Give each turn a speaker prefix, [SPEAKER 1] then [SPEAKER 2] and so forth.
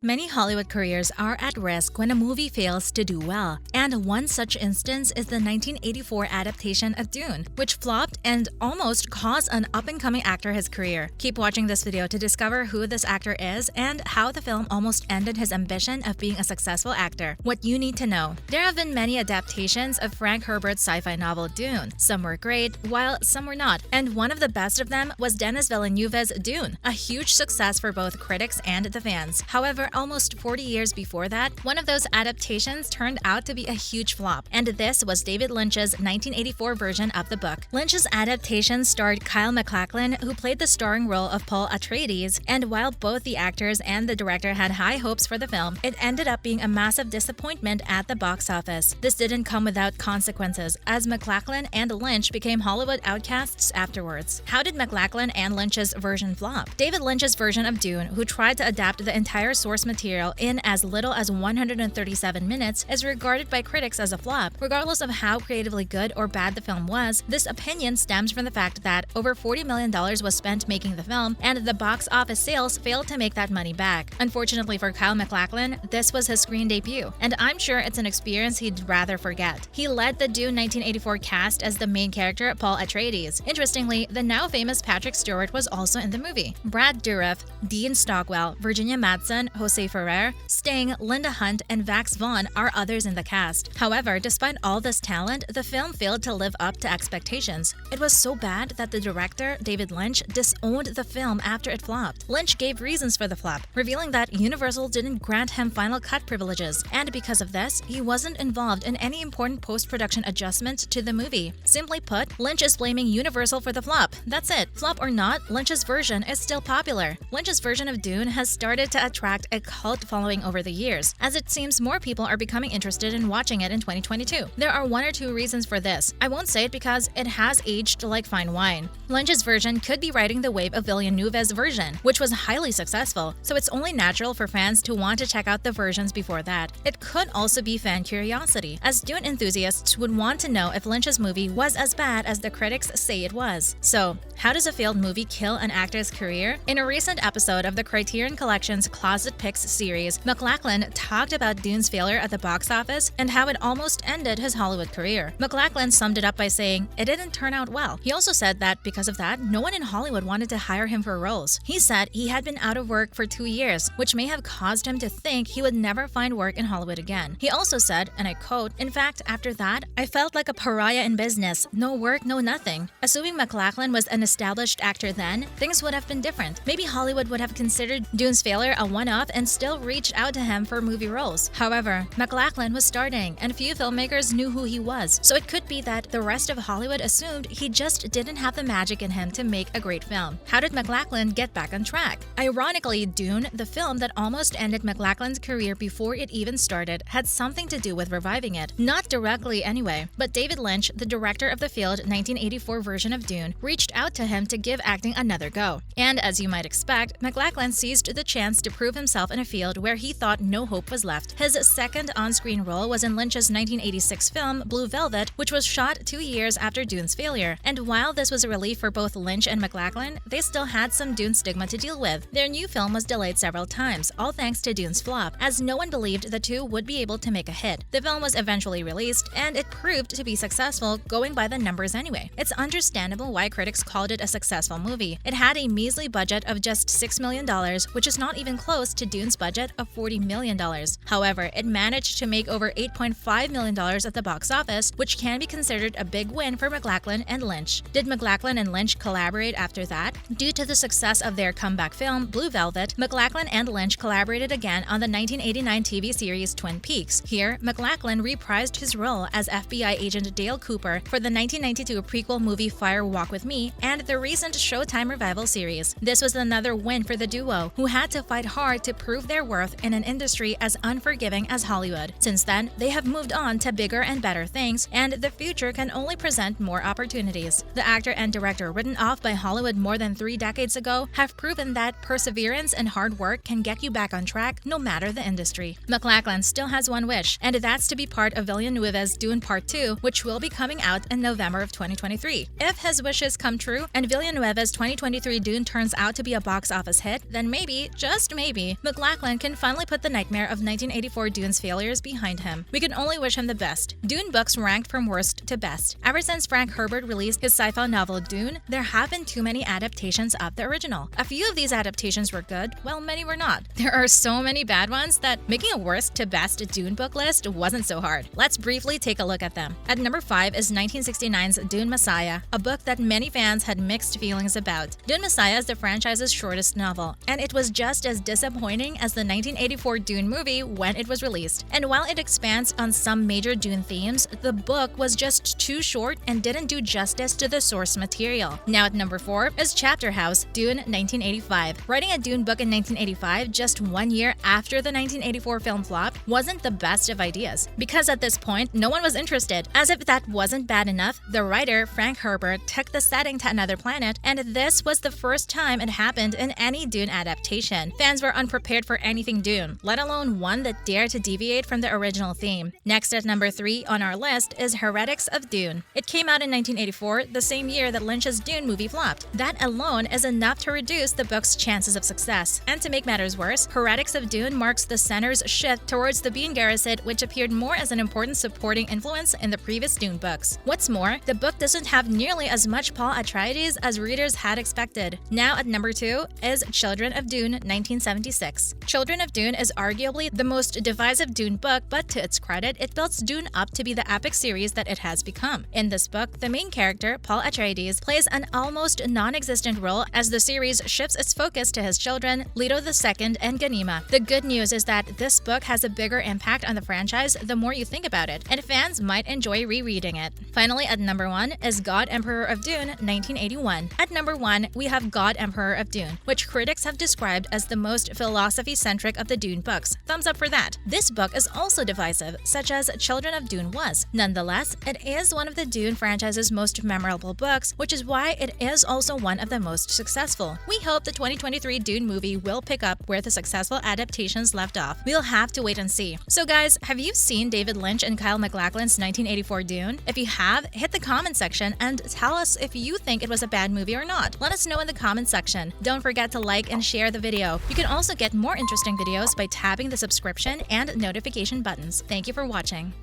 [SPEAKER 1] Many Hollywood careers are at risk when a movie fails to do well, and one such instance is the 1984 adaptation of Dune, which flopped and almost cost an up-and-coming actor his career. Keep watching this video to discover who this actor is and how the film almost ended his ambition of being a successful actor. What you need to know. There have been many adaptations of Frank Herbert's sci-fi novel Dune. Some were great, while some were not, and one of the best of them was Denis Villeneuve's Dune, a huge success for both critics and the fans. However, almost 40 years before that, one of those adaptations turned out to be a huge flop, and this was David Lynch's 1984 version of the book. Lynch's adaptation starred Kyle MacLachlan, who played the starring role of Paul Atreides, and while both the actors and the director had high hopes for the film, it ended up being a massive disappointment at the box office. This didn't come without consequences, as MacLachlan and Lynch became Hollywood outcasts afterwards. How did MacLachlan and Lynch's version flop? David Lynch's version of Dune, who tried to adapt the entire source material in as little as 137 minutes, is regarded by critics as a flop. Regardless of how creatively good or bad the film was, this opinion stems from the fact that over $40 million was spent making the film, and the box office sales failed to make that money back. Unfortunately for Kyle MacLachlan, this was his screen debut, and I'm sure it's an experience he'd rather forget. He led the Dune 1984 cast as the main character, Paul Atreides. Interestingly, the now famous Patrick Stewart was also in the movie. Brad Dourif, Dean Stockwell, Virginia Madsen, José Ferrer, Sting, Linda Hunt, and Max von are others in the cast. However, despite all this talent, the film failed to live up to expectations. It was so bad that the director, David Lynch, disowned the film after it flopped. Lynch gave reasons for the flop, revealing that Universal didn't grant him final cut privileges, and because of this, he wasn't involved in any important post-production adjustments to the movie. Simply put, Lynch is blaming Universal for the flop. That's it. Flop or not, Lynch's version is still popular. Lynch's version of Dune has started to attract a cult following over the years, as it seems more people are becoming interested in watching it in 2022. There are one or two reasons for this. I won't say it because it has aged like fine wine. Lynch's version could be riding the wave of Villeneuve's version, which was highly successful, so it's only natural for fans to want to check out the versions before that. It could also be fan curiosity, as Dune enthusiasts would want to know if Lynch's movie was as bad as the critics say it was. So, how does a failed movie kill an actor's career? In a recent episode of the Criterion Collection's Closet Picks series, MacLachlan talked about Dune's failure at the box office and how it almost ended his Hollywood career. MacLachlan summed it up by saying, "It didn't turn out well." He also said that because of that, no one in Hollywood wanted to hire him for roles. He said he had been out of work for 2 years, which may have caused him to think he would never find work in Hollywood again. He also said, and I quote, "In fact, after that, I felt like a pariah in business. No work, no nothing." Assuming MacLachlan was an established actor then, things would have been different. Maybe Hollywood would have considered Dune's failure a one-off and still reached out to him for movie roles. However, MacLachlan was starting, and few filmmakers knew who he was, so it could be that the rest of Hollywood assumed he just didn't have the magic in him to make a great film. How did MacLachlan get back on track? Ironically, Dune, the film that almost ended MacLachlan's career before it even started, had something to do with reviving it. Not directly anyway, but David Lynch, the director of the failed 1984 version of Dune, reached out to him to give acting another go. And as you might expect, MacLachlan seized the chance to prove himself in a field where he thought no hope was left. His second on-screen role was in Lynch's 1986 film Blue Velvet, which was shot 2 years after Dune's failure. And while this was a relief for both Lynch and MacLachlan, they still had some Dune stigma to deal with. Their new film was delayed several times, all thanks to Dune's flop, as no one believed the two would be able to make a hit. The film was eventually released, and it proved to be successful, going by the numbers anyway. It's understandable why critics called it a successful movie. It had a measly budget of just $6 million, which is not even close to Dune's budget of $40 million. However, it managed to make over $8.5 million at the box office, which can be considered a big win for MacLachlan and Lynch. Did MacLachlan and Lynch collaborate after that? Due to the success of their comeback film, Blue Velvet, MacLachlan and Lynch collaborated again on the 1989 TV series Twin Peaks. Here, MacLachlan reprised his role as FBI agent Dale Cooper for the 1992 prequel movie Fire Walk with Me and the recent Showtime revival series. This was another win for the duo, who had to fight hard to prove their worth in an industry as unforgiving as Hollywood. Since then, they have moved on to bigger and better things, and the future can only present more opportunities. The actor and director written off by Hollywood more than 3 decades ago have proven that perseverance and hard work can get you back on track no matter the industry. MacLachlan still has one wish, and that's to be part of Villeneuve's Dune Part 2, which will be coming out in November of 2023. If his wishes come true and Villeneuve's 2023 Dune turns out to be a box office hit, then maybe, just maybe, MacLachlan can finally put the nightmare of 1984 Dune's failures behind him. We can only wish him the best. Dune books ranked from worst to best. Ever since Frank Herbert released his sci-fi novel Dune, there have been too many adaptations of the original. A few of these adaptations were good, while many were not. There are so many bad ones that making a worst to best Dune book list wasn't so hard. Let's briefly take a look at them. At number 5 is 1969's Dune Messiah, a book that many fans had mixed feelings about. Dune Messiah is the franchise's shortest novel, and it was just as disappointing as the 1984 Dune movie when it was released. And while it expands on some major Dune themes, the book was just too short and didn't do justice to the source material. Now at number 4 is Chapter House, Dune 1985. Writing a Dune book in 1985, just 1 year after the 1984 film flop, wasn't the best of ideas. Because at this point, no one was interested. As if that wasn't bad enough, the writer, Frank Herbert, took the setting to another planet, and this was the first time it happened in any Dune adaptation. Fans were unprepared for anything Dune, let alone one that dared to deviate from the original theme. Next at number 3 on our list is Heretics of Dune. It came out in 1984, the same year that Lynch's Dune movie flopped. That alone is enough to reduce the book's chances of success. And to make matters worse, Heretics of Dune marks the center's shift towards the Bene Gesserit, which appeared more as an important supporting influence in the previous Dune books. What's more, the book doesn't have nearly as much Paul Atreides as readers had expected. Now at number 2 is Children of Dune 1976. Children of Dune is arguably the most divisive Dune book, but to its credit, it builds Dune up to be the epic series that it has become. In this book, the main character, Paul Atreides, plays an almost non-existent role as the series shifts its focus to his children, Leto II and Ganima. The good news is that this book has a bigger impact on the franchise the more you think about it, and fans might enjoy rereading it. Finally, at number 1 is God Emperor of Dune 1981. At number 1, we have God Emperor of Dune, which critics have described as the most philosophy-centric of the Dune books. Thumbs up for that. This book is also divisive, such as Children of Dune was. Nonetheless, it is one of the Dune franchise's most memorable books, which is why it is also one of the most successful. We hope the 2023 Dune movie will pick up where the successful adaptations left off. We'll have to wait and see. So guys, have you seen David Lynch and Kyle MacLachlan's 1984 Dune? If you have, hit the comment section and tell us if you think it was a bad movie or not. Let us know in the comment section. Don't forget to like and share the video. You can also get more interesting videos by tapping the subscription and notification buttons. Thank you for watching.